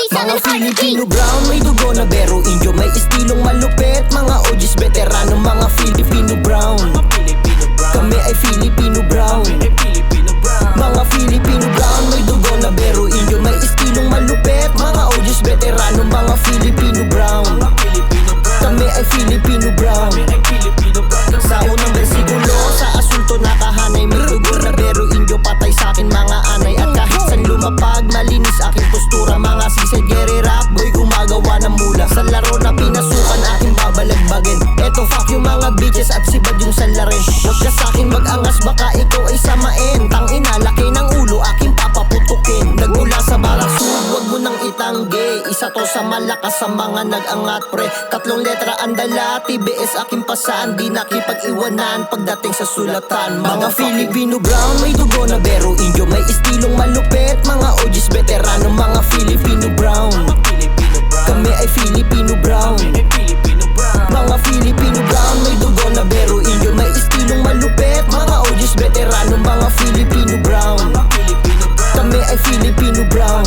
Mga Filipino brown, may dugo na bero indio, may estilong malupit. Mga OGs veterano, mga Filipino brown. Kami ay Filipino brown. Mga Filipino brown, may dugo na bero indio, may estilong malupit. Mga OGs veterano, mga Filipino brown. Kami ay Filipino brown. Sa unang bersikulo, sa asunto nakahanay, may dugo na bero indio, patay sa akin mga anay. At kahit san lumapag, malinis aking postura. Mga sisay, geri rap, boy gumagawa ng mula. Sa laro na pinasukan, aking babalagbagin. Eto fuck yung mga bitches at sibad yung salarin. Huwag ka sa'kin mag-angas, baka ikaw ay samain. Tangina, laki ng ulo, aking papaputukin. Nagmula sa barak sud, wag mo nang itanggi. Isa to sa malakas sa mga nag-angat pre. 3 letra ang dala, TBS aking pasan. Di nakipag-iwanan pagdating sa sulatan. Mga Filipino brown, may dugo na bero indio, may estilong malupit. Mga OGs veterano, mga Filipino brown. Kami ay Filipino brown. Mga Filipino brown, may dugo na bero indio, may estilong malupit. Mga OGs veterano, mga Filipino brown. Kami ay Filipino brown.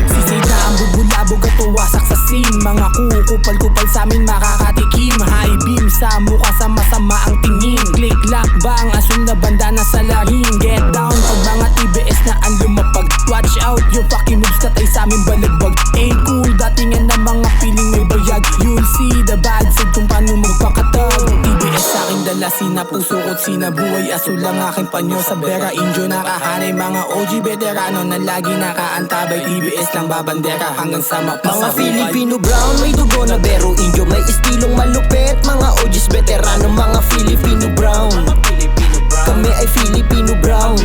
Sisita ang bubulabog at tuwasak sa scene. Mga kukupal-kupal sa amin makakatikim. High beam sa mukha sa masama ang tingin. Click lock ba ang asul na banda na sa lahing. Get down pag mga TBS na ang lumapag. Watch out yung fucking moves katay sa amin balagbag. Ain't cool datingan ng mga piling may bayag. You'll see the bad side kung paano magpakatag. TBS sa aking dala, sina puso ko't sinabuhay. Asul ang aking panyo sa Bera Indio nakahanay. Mga OG veterano na lagi nakaantabay. TBS lang babandera hanggang sa mapasa. Mga Filipino brown, may dugo na bero indio, may estilong malupit. Mga OGs veterano, mga Filipino brown. Kami ay Filipino brown.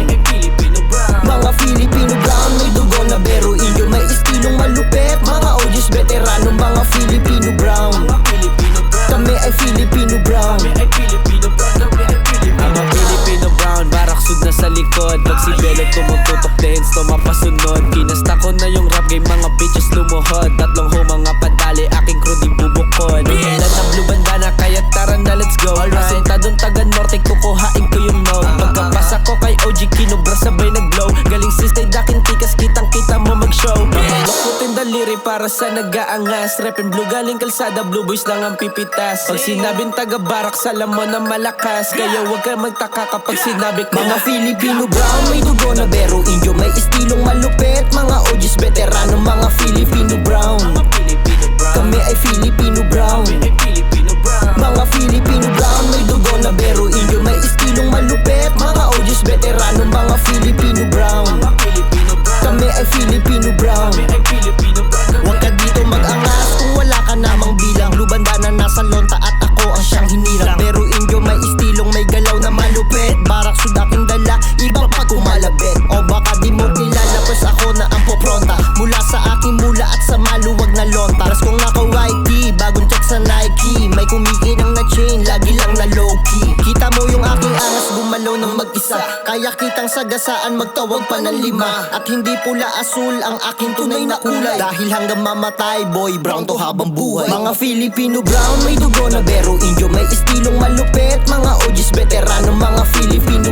Mga Filipino brown, may dugo na bero indio, may estilong malupit. Mga OGs veterano, mga Filipino brown. Kami ay Filipino brown. Mga Filipino brown, baraksud na sa likod. Pag si Belot tumututok, dance to mapasunod. Kinasta ko na yung rap game, mga bitches lumuhod. 3 ho mga padali, aking crew di bubukod. Ilan na blue bandana, kaya tara na let's go. Pasinta dun tagan norte, kukuhain ko yung no. Pagkapasa ko kay OG Kinobra, sabay nag-glow. Galing sistay dakin tikas, kitang kita mo mag-show. Lukutin daliri para sa nag-aangas. Repin blue galing kalsada, blue boys lang ang pipitas. Pag sinabing taga-barak, salam mo na malakas. Kaya wag ka magtaka kapag sinabi ko Mga Filipino brown, may dugo na bero indio, may estilong malupit. Mga OGs veterano, mga Filipino brown. Kami ay Filipino brown. Mga Filipino brown, may dugo na bero indio, may estilong malupit. Mga OGs veterano, mga Filipino brown. Kami ay Filipino brown. Huwag ka dito mag-angas kung wala ka namang bilang. Blue bandana nasa lonta at ako ang siyang hinirang. Pero indio may estilong, may galaw na malupit. Barak sudaking dala, iba pag kumalabit. O baka di mo kilala, pues ako na ang popronta. Mula sa aking mula at sa maluwag na lonta. Ras kong naka-white tee, bagong check sa Nike. May kumikinang na chain, lagi lang na low-key. Kita mo yung aking angas, gumalaw ng mag-isa. Kaya kitang sagasaan, magtawag pa ng 5. At hindi pula asul ang aking tunay na kulay. Dahil hanggang mamatay, boy brown to habang buhay. Mga Filipino brown, may dugo na bero indio, may estilong malupit. Mga OGs veterano, mga Filipino